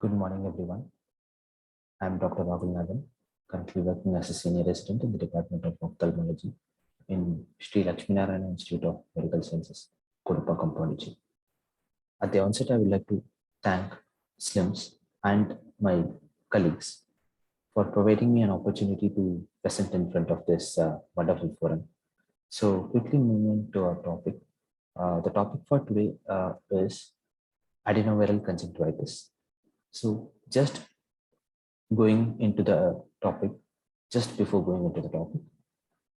Good morning, everyone. I'm Dr. Raghulnadhan, currently working as a senior resident in the Department of Ophthalmology in Sri Lakshminarayan Institute of Medical Sciences, Kodappa, Pondicherry. At the onset, I would like to thank SLIMS and my colleagues for providing me an opportunity to present in front of this wonderful forum. So quickly moving to our topic. The topic for today is adenoviral conjunctivitis. So just going into the topic, just before going into the topic,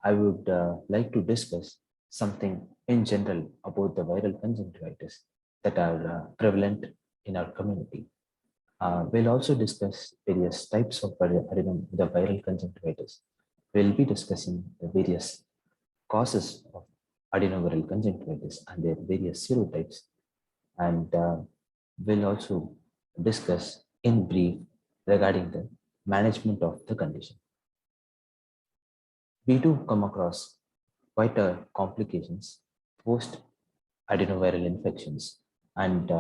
I would like to discuss something in general about the viral conjunctivitis that are prevalent in our community. We'll also discuss various types of the viral conjunctivitis. We'll be discussing the various causes of adenoviral conjunctivitis and their various serotypes. And we'll also discuss in brief regarding the management of the condition. We do come across quite a complications post adenoviral infections, and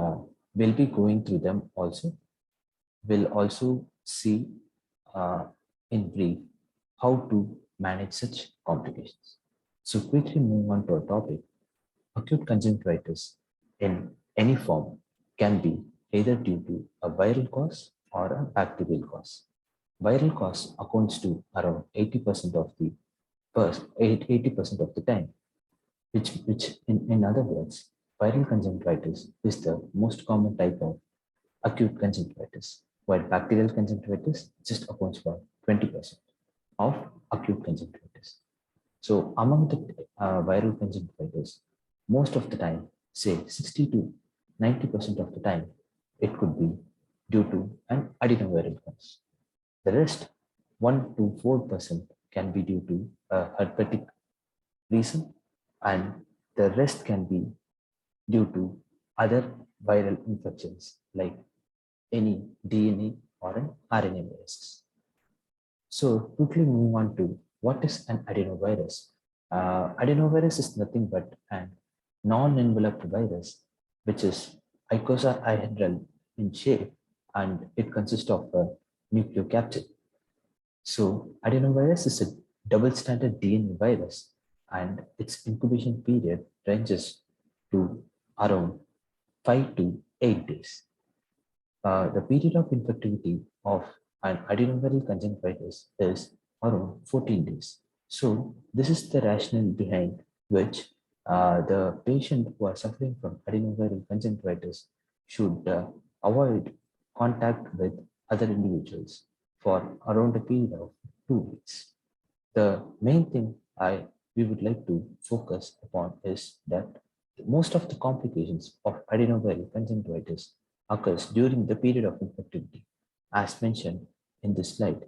we'll be going through them also. We'll also see in brief how to manage such complications. So quickly moving on to our topic, acute conjunctivitis in any form can be either due to a viral cause or a bacterial cause. Viral cause accounts to around 80% of the 80% of the time, which in other words, viral conjunctivitis is the most common type of acute conjunctivitis, while bacterial conjunctivitis just accounts for 20% of acute conjunctivitis. So among the viral conjunctivitis, most of the time, say 60 to 90% of the time, it could be due to an adenoviral cause. The rest, 1 to 4% can be due to a herpetic reason, and the rest can be due to other viral infections like any DNA or an RNA virus. So quickly moving on to what is an adenovirus. Adenovirus is nothing but an non-enveloped virus, which is icosahedral in shape, and it consists of a nucleocapsid. So adenovirus is a double-stranded DNA virus, and its incubation period ranges to around 5 to 8 days. The period of infectivity of an adenoviral conjunctivitis is around 14 days. So this is the rationale behind which the patient who are suffering from adenoviral conjunctivitis should avoid contact with other individuals for around a period of 2 weeks. The main thing we would like to focus upon is that most of the complications of adenoviral conjunctivitis occurs during the period of infectivity. As mentioned in this slide,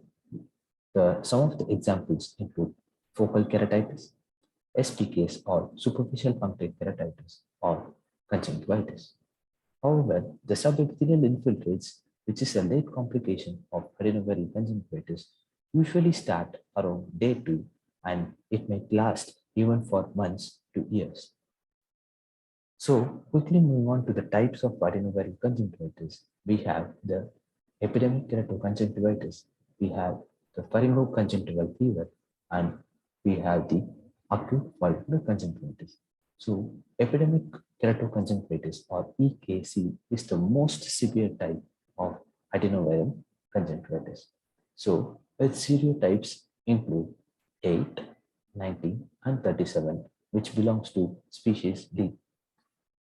some of the examples include focal keratitis, SPKs or superficial punctate keratitis, or conjunctivitis. However, the subepithelial infiltrates, which is a late complication of adenoviral conjunctivitis, usually start around day 2, and it may last even for months to years. So quickly moving on to the types of adenoviral conjunctivitis, we have the epidemic keratoconjunctivitis, we have the pharyngoconjunctival fever, and we have the acute follicular conjunctivitis. So epidemic keratoconjunctivitis or EKC is the most severe type of adenoviral conjunctivitis. So its serotypes include 8, 90, and 37, which belongs to species D.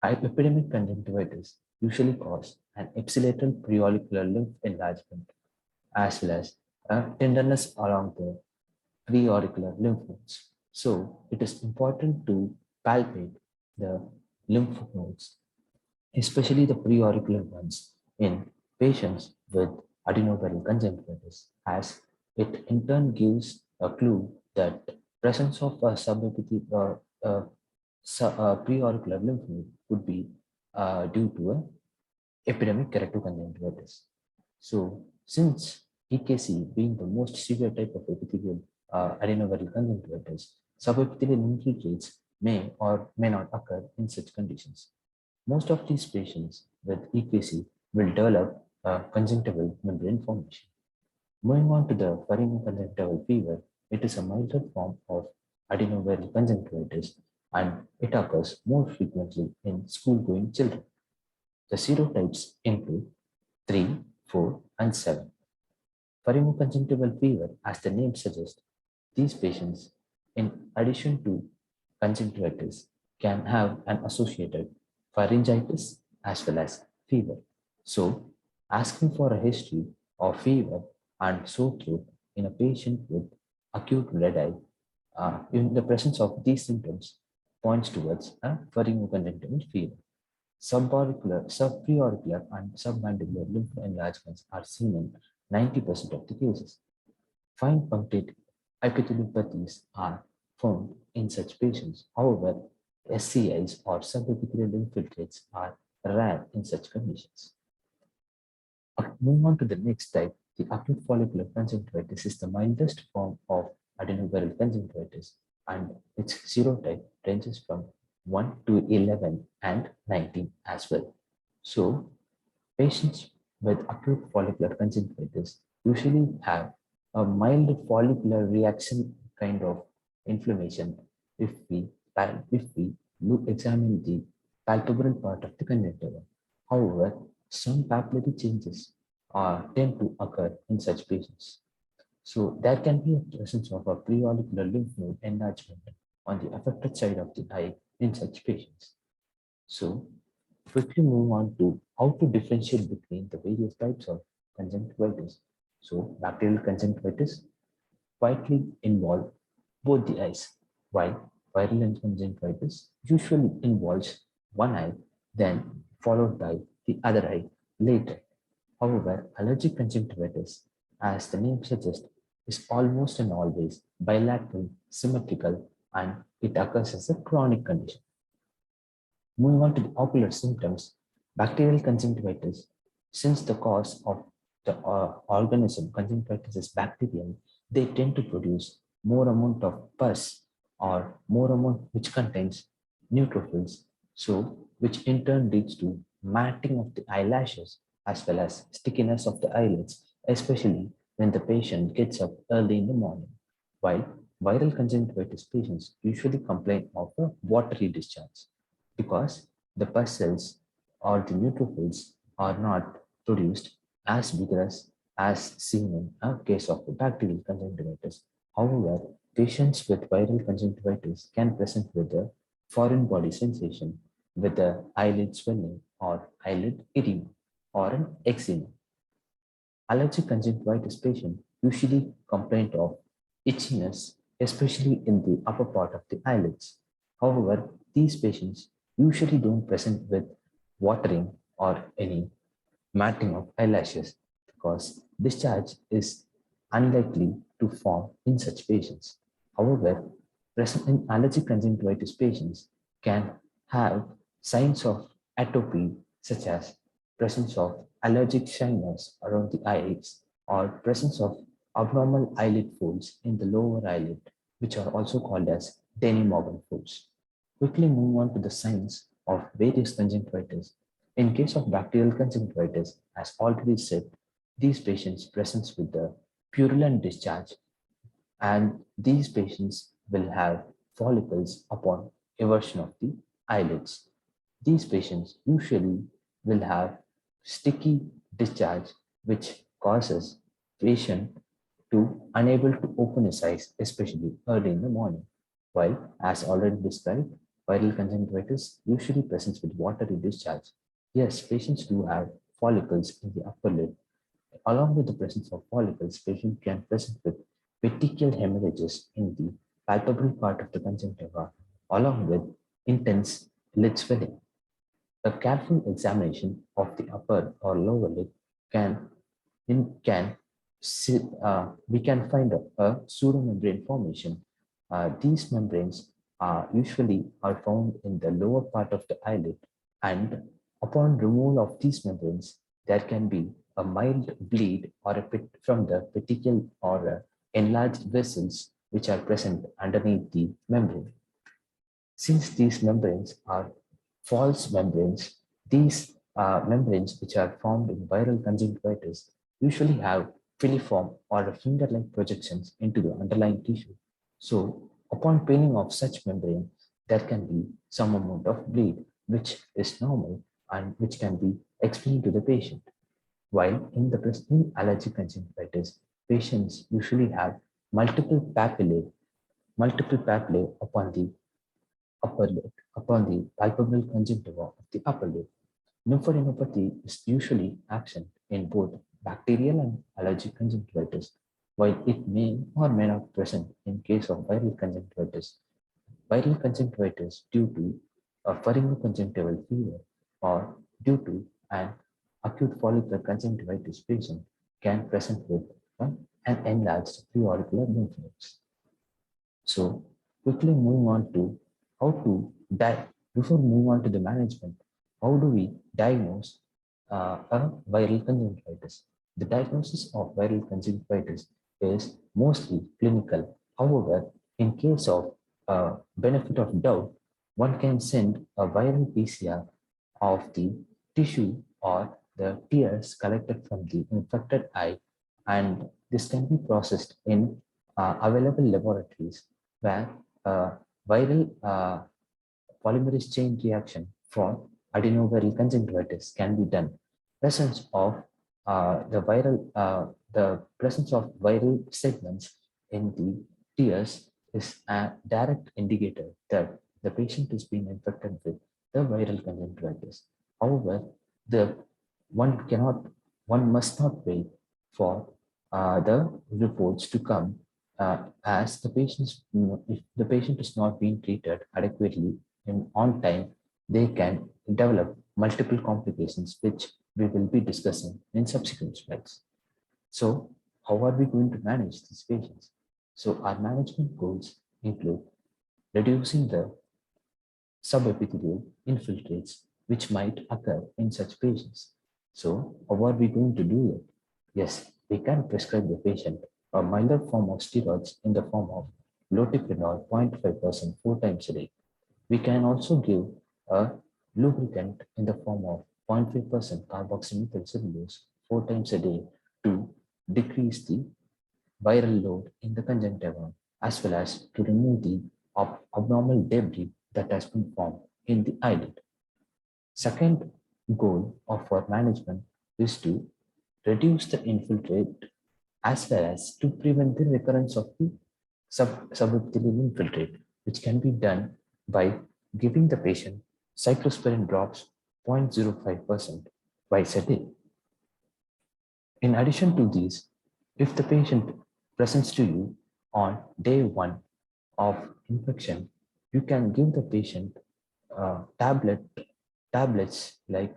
Epidemic conjunctivitis usually cause an ipsilateral preauricular lymph enlargement as well as tenderness along the preauricular lymph nodes. So it is important to palpate the lymph nodes, especially the preauricular ones, in patients with adenoviral conjunctivitis, as it in turn gives a clue that presence of a subepithelial preauricular lymph node would be due to a epidemic keratoconjunctivitis. So since EKC being the most severe type of epithelial adenoviral conjunctivitis, subepithelial infiltrates may or may not occur in such conditions. Most of these patients with EKC will develop conjunctival membrane formation. Moving on to the conjunctival fever, it is a milder form of adenoviral conjunctivitis and it occurs more frequently in school-going children. The serotypes include 3, 4, and 7. Conjunctival fever, as the name suggests, these patients, in addition to conjunctivitis, can have an associated pharyngitis as well as fever. So, asking for a history of fever and sore throat in a patient with acute red eye in the presence of these symptoms points towards a conjunctival fever. Subauricular, subpreauricular, and submandibular lymph enlargements are seen in 90% of the cases. Fine punctate epitheliopaths are found in such patients. However, SCIs or sub-epithelial infiltrates are rare in such conditions. Moving on to the next type, the acute follicular conjunctivitis is the mildest form of adenoviral conjunctivitis and its serotype ranges from 1 to 11 and 19 as well. So, patients with acute follicular conjunctivitis usually have a mild follicular reaction kind of inflammation if we examine the palpebral part of the conjunctiva. However, some papillary changes tend to occur in such patients. So there can be a presence of a preauricular lymph node enlargement on the affected side of the eye in such patients. So quickly move on to how to differentiate between the various types of conjunctivitis. So bacterial conjunctivitis quietly involve both the eyes, while viral conjunctivitis usually involves one eye, then followed by the other eye later. However, allergic conjunctivitis, as the name suggests, is almost and always bilateral, symmetrical, and it occurs as a chronic condition. Moving on to the ocular symptoms, bacterial conjunctivitis, since the cause of the organism conjunctivitis is bacterial, they tend to produce more amount of pus or more amount which contains neutrophils, so which in turn leads to matting of the eyelashes as well as stickiness of the eyelids, especially when the patient gets up early in the morning. While viral conjunctivitis patients usually complain of a watery discharge because the pus cells or the neutrophils are not produced as vigorous as seen in a case of the bacterial conjunctivitis. However, patients with viral conjunctivitis can present with a foreign body sensation with the eyelid swelling or eyelid edema or an eczema. Allergic conjunctivitis patient usually complain of itchiness, especially in the upper part of the eyelids. However, these patients usually don't present with watering or any matting of eyelashes because discharge is unlikely to form in such patients. However, present in allergic conjunctivitis patients can have signs of atopy such as presence of allergic shyness around the eyes or presence of abnormal eyelid folds in the lower eyelid, which are also called as Denny Morgan folds. Quickly move on to the signs of various conjunctivitis. In case of bacterial conjunctivitis, as already said, these patients present with the purulent discharge and these patients will have follicles upon eversion of the eyelids. These patients usually will have sticky discharge which causes patient to unable to open his eyes, especially early in the morning. While, as already described, viral conjunctivitis usually presents with watery discharge. Yes, patients do have follicles in the upper lid. Along with the presence of follicles, patient can present with petechial hemorrhages in the palpebral part of the conjunctiva, along with intense lid swelling. A careful examination of the upper or lower lid can we can find a pseudomembrane formation. These membranes usually are found in the lower part of the eyelid, and upon removal of these membranes, there can be a mild bleed or a pit from the petechial or enlarged vessels which are present underneath the membrane. Since these membranes are false membranes, these membranes which are formed in viral conjunctivitis usually have filiform or finger-like projections into the underlying tissue. So, upon peeling of such membrane, there can be some amount of bleed, which is normal and which can be explained to the patient. While in the in allergic conjunctivitis, patients usually have multiple papillae, upon the upper lip, upon the palpable conjunctiva of the upper lip. Lymphadenopathy is usually absent in both bacterial and allergic conjunctivitis, while it may or may not present in case of viral conjunctivitis. Viral conjunctivitis due to a pharyngoconjunctival fever or due to an acute follicular conjunctivitis patient can present with an enlarged preauricular lymph nodes. So quickly moving on to how to before moving on to the management, how do we diagnose a viral conjunctivitis? The diagnosis of viral conjunctivitis is mostly clinical. However, in case of benefit of doubt, one can send a viral PCR of the tissue or the tears collected from the infected eye, and this can be processed in available laboratories where viral polymerase chain reaction for adenoviral conjunctivitis can be done. Presence of the presence of viral segments in the tears is a direct indicator that the patient is being infected with the viral conjunctivitis. However, the one cannot, one must not wait for the reports to come as the patient's, if the patient is not being treated adequately and on time, they can develop multiple complications, which we will be discussing in subsequent slides. So, how are we going to manage these patients? So, our management goals include reducing the subepithelial infiltrates which might occur in such patients. So, how are we going to do it? Yes, we can prescribe the patient a milder form of steroids in the form of loteprenol 0.5% 4 times a day. We can also give a lubricant in the form of 0.5% carboxymethyl cellulose 4 times a day to decrease the viral load in the conjunctiva as well as to remove the abnormal debris that has been formed in the eyelid. Second goal of our management is to reduce the infiltrate as well as to prevent the recurrence of the subepithelial infiltrate, which can be done by giving the patient cyclosporin drops 0.05% twice a day. In addition to these, if the patient presents to you on day 1 of infection, you can give the patient tablets like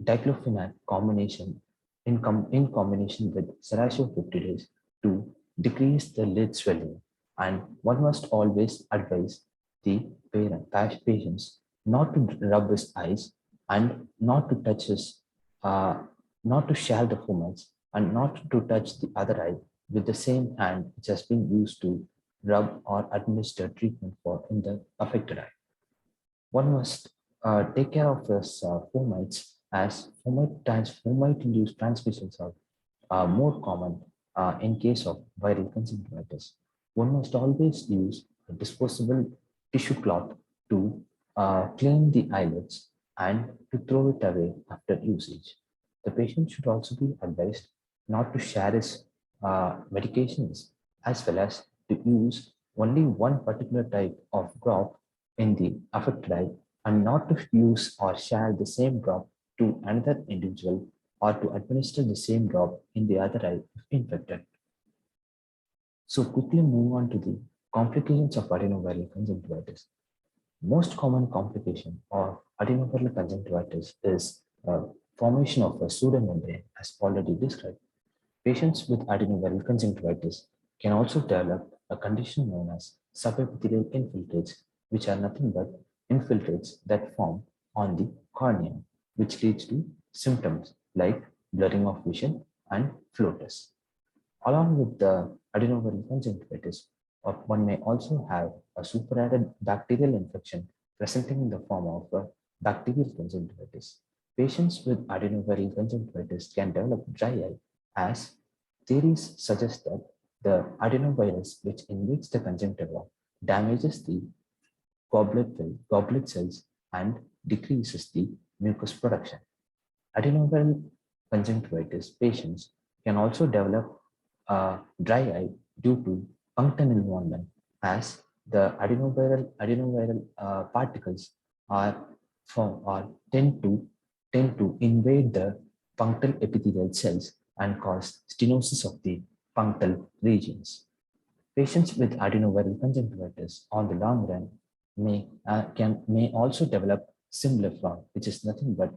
diclofenac combination in combination with serratiopeptidase 50 days to decrease the lid swelling. And one must always advise the patients not to rub his eyes and not to touch his, not to share the fomites and not to touch the other eye with the same hand which has been used to rub or administer treatment for in the affected eye. One must take care of his fomites as fomite-induced transmissions are more common in case of viral conjunctivitis. One must always use a disposable tissue cloth to clean the eyelids and to throw it away after usage. The patient should also be advised not to share his medications as well as to use only one particular type of drop in the affected eye and not to use or share the same drop to another individual or to administer the same drop in the other eye if infected. So quickly move on to the complications of adenoviral conjunctivitis. Most common complication of adenoviral conjunctivitis is formation of a pseudomembrane as already described. Patients with adenoviral conjunctivitis can also develop a condition known as subepithelial infiltrates, which are nothing but infiltrates that form on the cornea, which leads to symptoms like blurring of vision and floaters. Along with the adenoviral conjunctivitis, one may also have a superadded bacterial infection presenting in the form of a bacterial conjunctivitis. Patients with adenoviral conjunctivitis can develop dry eye, as theories suggest that the adenovirus, which invades the conjunctiva, damages the goblet cells and decreases the mucus production. Adenoviral conjunctivitis patients can also develop dry eye due to punctal involvement, as the adenoviral particles are form or tend to invade the punctal epithelial cells and cause stenosis of the punctal regions. Patients with adenoviral conjunctivitis on the long run may also develop similar flaw, which is nothing but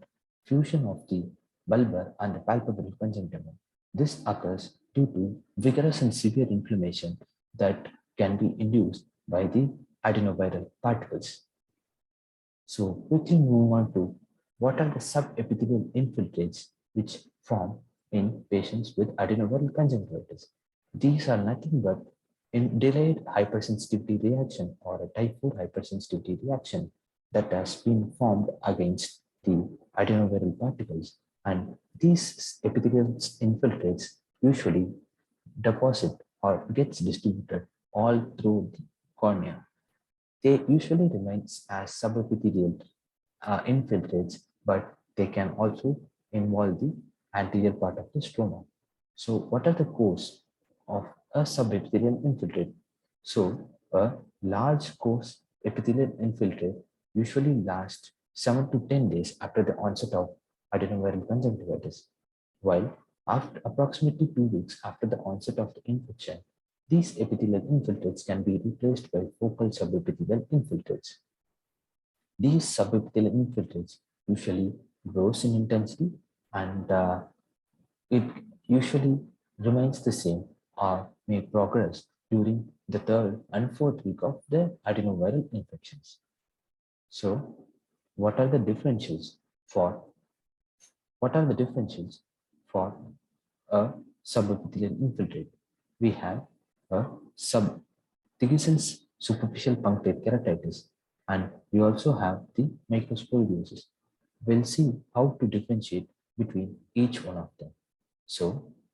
fusion of the bulbar and the palpebral conjunctiva. This occurs due to vigorous and severe inflammation that can be induced by the adenoviral particles. So quickly move on to what are the subepithelial infiltrates which form in patients with adenoviral conjunctivitis. These are nothing but in delayed hypersensitivity reaction or a type 4 hypersensitivity reaction that has been formed against the adenoviral particles. And these epithelial infiltrates usually deposit or gets distributed all through the cornea. They usually remain as subepithelial infiltrates, but they can also involve the anterior part of the stroma. So what are the cause of a subepithelial infiltrate? So a large course epithelial infiltrate usually lasts 7 to 10 days after the onset of adenoviral conjunctivitis, while after approximately 2 weeks after the onset of the infection, these epithelial infiltrates can be replaced by focal subepithelial infiltrates. These subepithelial infiltrates usually grows in intensity and it usually remains the same or may progress during the third and fourth week of the adenoviral infections. So, what are the differentials for for a subepithelial infiltrate? We have a sub Thigissen's superficial punctate keratitis, and we also have the microsporidosis. We'll see how to differentiate between each one of them. So,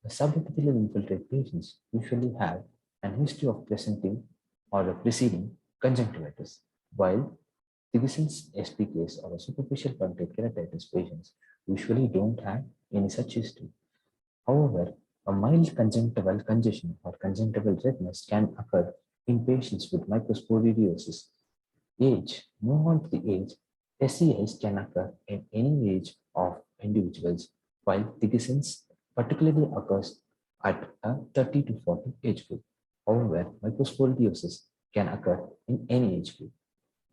the subepithelial infiltrate patients usually have an history of presenting or preceding conjunctivitis, while Thigissen's SPKs or superficial punctate keratitis patients usually don't have any such history. However, a mild conjunctival congestion or conjunctival redness can occur in patients with microsporidiosis. Age, move on to the age. SCIs can occur in any age of individuals, while Thigissen's particularly occurs at a 30 to 40 age group. However, microsporidiosis can occur in any age group.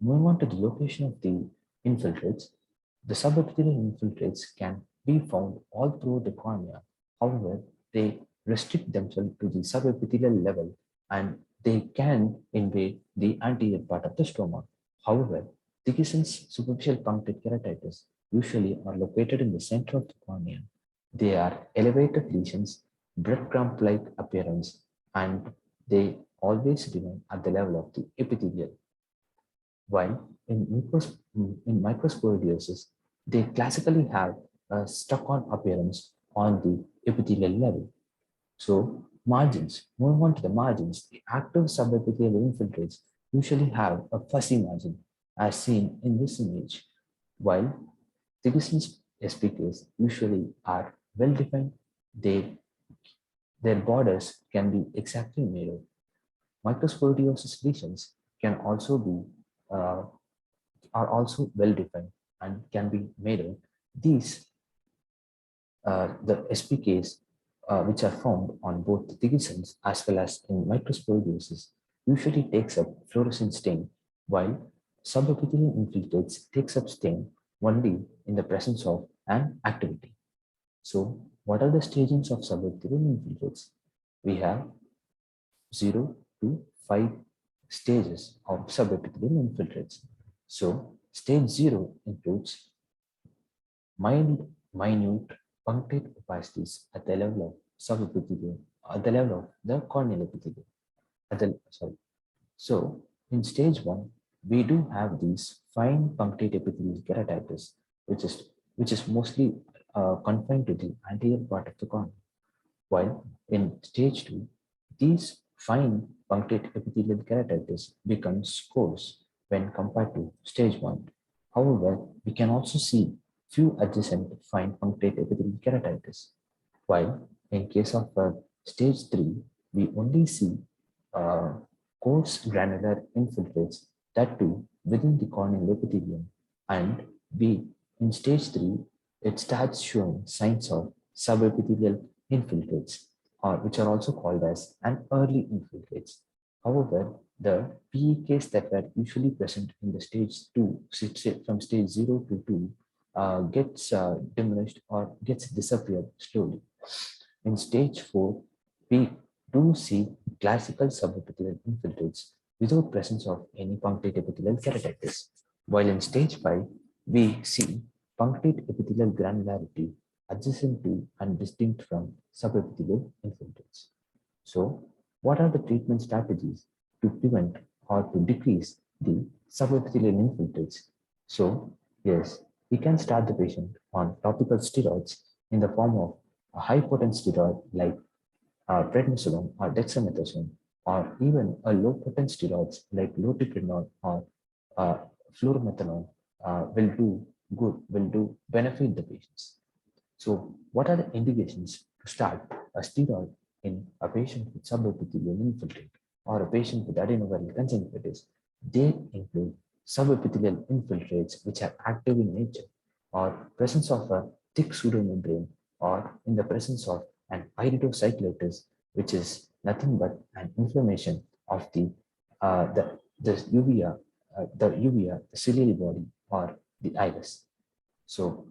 Moving on to the location of the infiltrates, the subepithelial infiltrates can be found all through the cornea. However, they restrict themselves to the subepithelial level and they can invade the anterior part of the stroma. However, Thigissen's superficial punctate keratitis usually are located in the center of the cornea. They are elevated lesions, breadcrumb-like appearance, and they always remain at the level of the epithelial. While in microsporidiosis, they classically have a stuck-on appearance on the epithelial level. So margins, moving on to the margins, the active subepithelial infiltrates usually have a fuzzy margin as seen in this image, while Thigissen's SPKs usually are well defined. Their borders can be exactly mirrored. Microsporidiosis lesions can also be are also well defined and can be mirrored. These the SPKs which are found on both the Thigissen's as well as in microsporidiosis usually takes up fluorescent stain, while subepithelial infiltrates takes up stain only in the presence of an activity. So, what are the stagings of subepithelial infiltrates? We have 0 to 5 stages of subepithelial infiltrates. So, stage 0 includes minute punctate opacities at the level of subepithelium, at the level of the corneal epithelium. So, in stage 1, we do have these fine punctate epithelial keratitis, which is which is mostly confined to the anterior part of the cornea. While in stage 2, these fine punctate epithelial keratitis becomes coarse when compared to stage 1. However, we can also see few adjacent fine punctate epithelial keratitis, while in case of stage 3, we only see uh, coarse granular infiltrates, that too within the corneal epithelium, and we in stage 3 it starts showing signs of subepithelial infiltrates, or which are also called as an early infiltrates. However, the PEKs that were usually present in the stage 2, from stage 0 to 2, gets diminished or gets disappeared slowly. In stage 4, we do see classical subepithelial infiltrates without presence of any punctate epithelial keratitis, while in stage 5, we see punctate epithelial granularity adjacent to and distinct from subepithelial infiltrates. So, what are the treatment strategies to prevent or to decrease the subepithelial infiltrates? So, yes, we can start the patient on topical steroids in the form of a high potent steroid like prednisolone or dexamethasone, or even a low potent steroids like loteprinol or uh, fluoromethanol will do good, will do benefit the patients. So, what are the indications to start a steroid in a patient with subepithelial infiltrate or a patient with adenoviral conjunctivitis? They include subepithelial infiltrates which are active in nature, or presence of a thick pseudomembrane, or in the presence of an iridocyclitis, which is nothing but an inflammation of the uvea, the ciliary body, or the iris. So,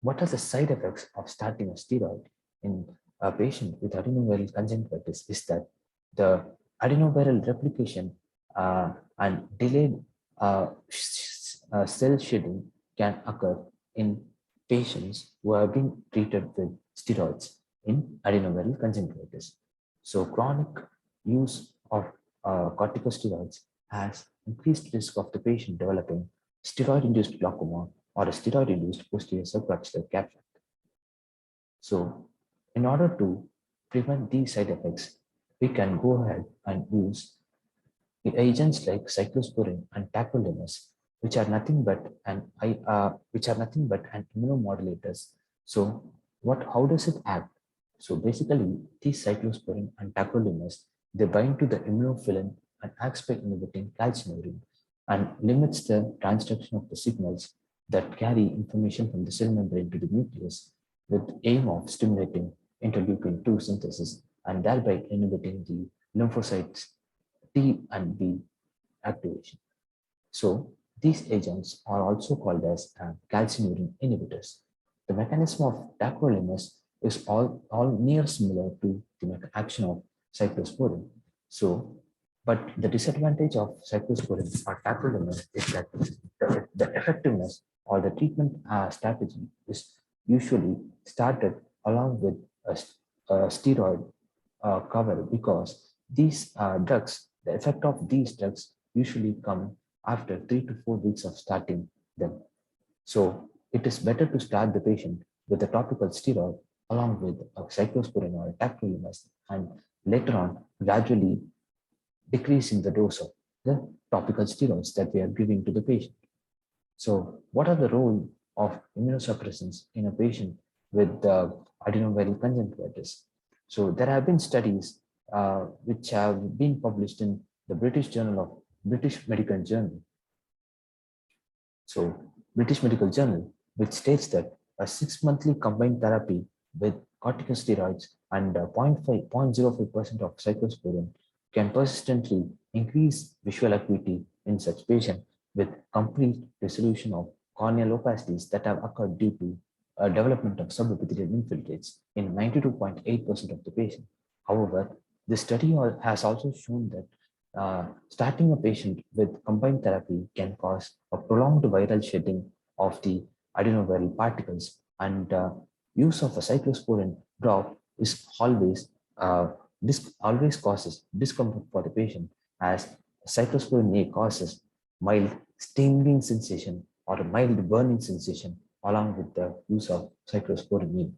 what are the side effects of starting a steroid in a patient with adenoviral conjunctivitis is that the adenoviral replication and delayed cell shedding can occur in patients who have been treated with steroids in adenoviral conjunctivitis. So chronic use of corticosteroids has increased risk of the patient developing steroid-induced glaucoma or a steroid-induced posterior subcapsular cataract. So, in order to prevent these side effects, we can go ahead and use agents like cyclosporine and tacrolimus, which are nothing but an immunomodulators. So, how does it act? So, basically, these cyclosporine and tacrolimus they bind to the immunophilin and acts by inhibiting calcineurin and limits the transduction of the signals that carry information from the cell membrane to the nucleus with aim of stimulating interleukin 2 synthesis and thereby inhibiting the lymphocytes T and B activation. So these agents are also called as calcineurin inhibitors. The mechanism of tacrolimus is all near similar to the action of cyclosporine. So, but the disadvantage of cyclosporine or tacrolimus is that the effectiveness or the treatment strategy is usually started along with a steroid cover because these drugs, the effect of these drugs usually come after 3 to 4 weeks of starting them. So it is better to start the patient with a topical steroid along with a cyclosporine or a tacrolimus and later on gradually decreasing the dose of the topical steroids that we are giving to the patient. So what are the role of immunosuppressants in a patient with adenoviral conjunctivitis? So there have been studies which have been published in the British Medical Journal. So British Medical Journal, which states that a 6 monthly combined therapy with corticosteroids and 0.05% of cyclosporine can persistently increase visual acuity in such patients with complete resolution of corneal opacities that have occurred due to development of subepithelial infiltrates in 92.8% of the patient. However, this study has also shown that starting a patient with combined therapy can cause a prolonged viral shedding of the adenoviral particles, and use of a cyclosporine drop is always causes discomfort for the patient, as cyclosporine A causes mild stinging sensation or a mild burning sensation along with the use of cyclosporine.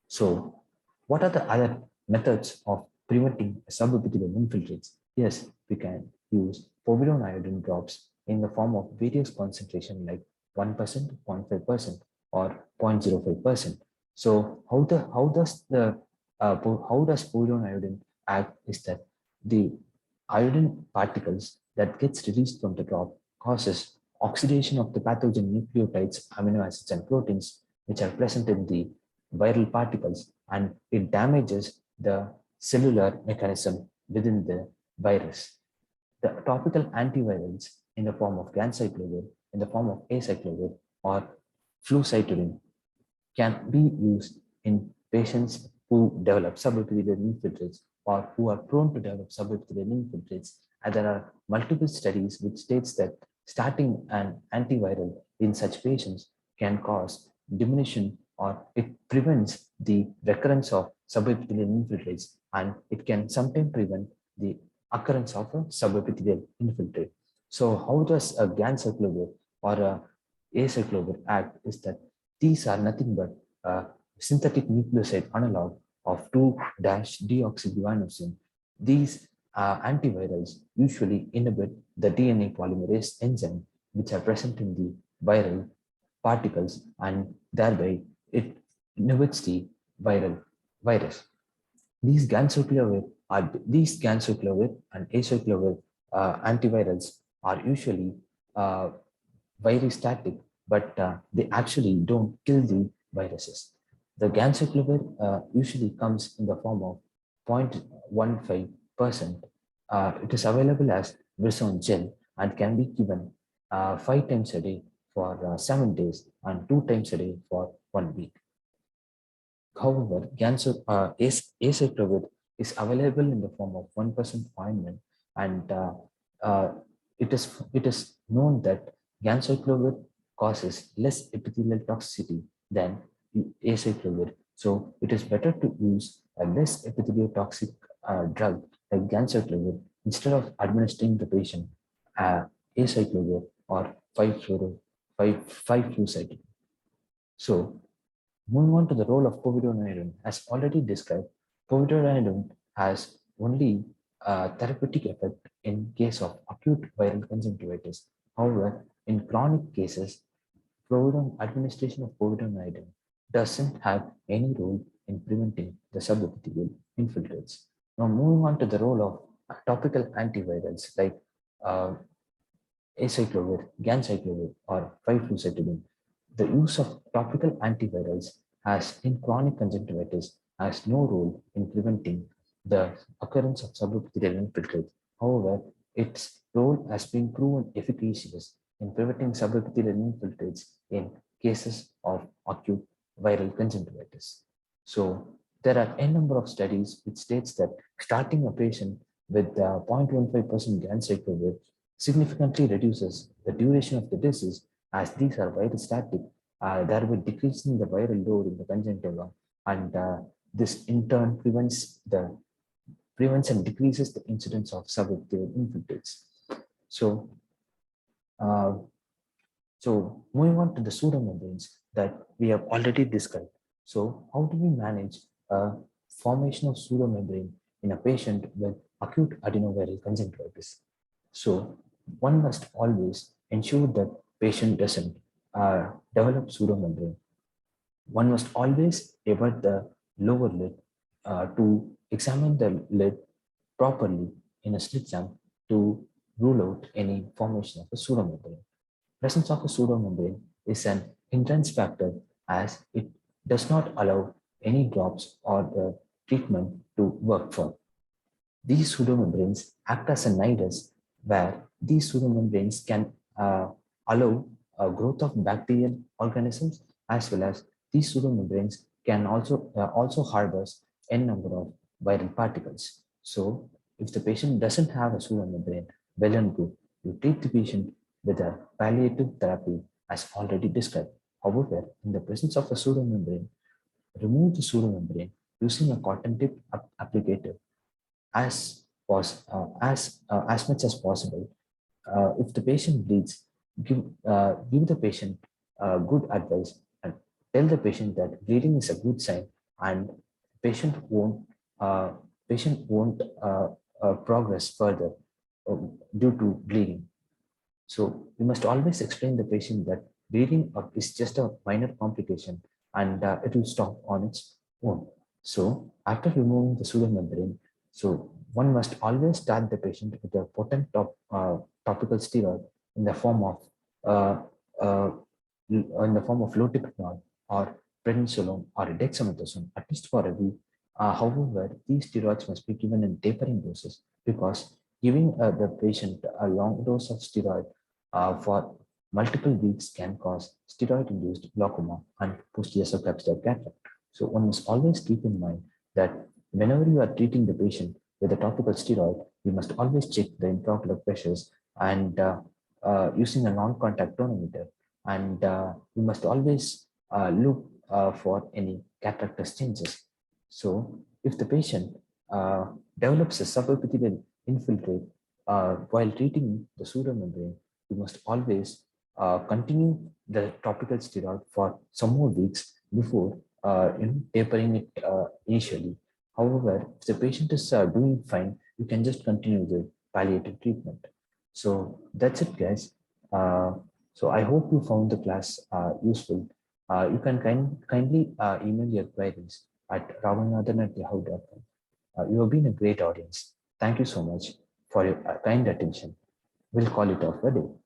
So, what are the other methods of preventing subepithelial infiltrates? Yes, we can use povidone iodine drops in the form of various concentration like 1%, 0.5%, or 0.05%. So, how does povidone iodine act is that the iodine particles that gets released from the drop causes oxidation of the pathogen nucleotides, amino acids, and proteins which are present in the viral particles, and it damages the cellular mechanism within the virus. The topical antivirals in the form of ganciclovir, in the form of acyclovir, or flucytidine can be used in patients who develop subepithelial infiltrates or who are prone to develop subepithelial infiltrates. And there are multiple studies which states that starting an antiviral in such patients can cause diminution or it prevents the recurrence of subepithelial infiltrates, and it can sometimes prevent the occurrence of a subepithelial infiltrate. So how does a ganciclovir or a acyclovir act is that these are nothing but synthetic nucleoside analog of 2-deoxyguanosine. These antivirals usually inhibit the DNA polymerase enzyme, which are present in the viral particles, and thereby it inhibits the viral virus. These ganciclovir and acyclovir antivirals are usually virustatic, but they actually don't kill the viruses. The ganciclovir usually comes in the form of 0.15%. It is available as Brisson gel and can be given 5 times a day for 7 days and 2 times a day for 1 week. However, acyclovir is available in the form of 1% ointment, and it is known that ganciclovir causes less epithelial toxicity than acyclovir. So it is better to use a less epithelial toxic drug like ganciclovir instead of administering the patient acyclovir or 5-flucytidine. So moving on to the role of povidone iodine, as already described, povidone iodine has only therapeutic effect in case of acute viral conjunctivitis. However, in chronic cases, administration of povidone iodine doesn't have any role in preventing the subepithelial infiltrates. Now, moving on to the role of topical antivirals like acyclovir, ganciclovir, or 5-flucytidine. The use of topical antivirals has in chronic conjunctivitis has no role in preventing the occurrence of subepithelial infiltrates. However, its role has been proven efficacious in preventing subepithelial infiltrates in cases of acute viral conjunctivitis. So there are a number of studies which states that starting a patient with 0.15% ganciclovir significantly reduces the duration of the disease, as these are virostatic, thereby decreasing the viral load in the conjunctiva, and this in turn prevents and decreases the incidence of subepithelial infiltrates. So, moving on to the pseudomembranes that we have already described. So, how do we manage formation of pseudomembrane in a patient with acute adenoviral conjunctivitis? So, one must always ensure that patient doesn't develop pseudomembrane. One must always avert the lower lid to examine the lid properly in a slit lamp to rule out any formation of a pseudomembrane. Presence of a pseudomembrane is an hindrance factor as it does not allow any drops or the treatment to work for. These pseudomembranes act as a nidus where these pseudomembranes can allow growth of bacterial organisms, as well as these pseudomembranes can also harbors n number of viral particles. So if the patient doesn't have a pseudomembrane, well and good, you treat the patient with a palliative therapy as already described. However, in the presence of a pseudomembrane, remove the pseudomembrane using a cotton tip applicator as much as possible. If the patient bleeds, give the patient good advice and tell the patient that bleeding is a good sign and patient won't uh, patient won't progress further due to bleeding. So you must always explain the patient that bleeding is just a minor complication and it will stop on its own. So after removing the pseudomembrane, so one must always start the patient with a potent topical steroid in the form of uh, uh, lotiprenol or prednisolone or dexamethasone, at least for a week. However, these steroids must be given in tapering doses because giving the patient a long dose of steroid for multiple weeks can cause steroid-induced glaucoma and posterior subcapsular cataract. So one must always keep in mind that whenever you are treating the patient with a topical steroid, you must always check the intraocular pressures and using a non-contact tonometer. And you must always look for any cataract changes. So if the patient develops a subepithelial infiltrate while treating the pseudomembrane, you must always continue the topical steroid for some more weeks before tapering it initially. However, if the patient is doing fine, you can just continue the palliative treatment. So that's it, guys. So I hope you found the class useful. You can kindly email your queries at raghulnadhan@yahoo.com. You have been a great audience. Thank you so much for your kind attention. We'll call it off a day.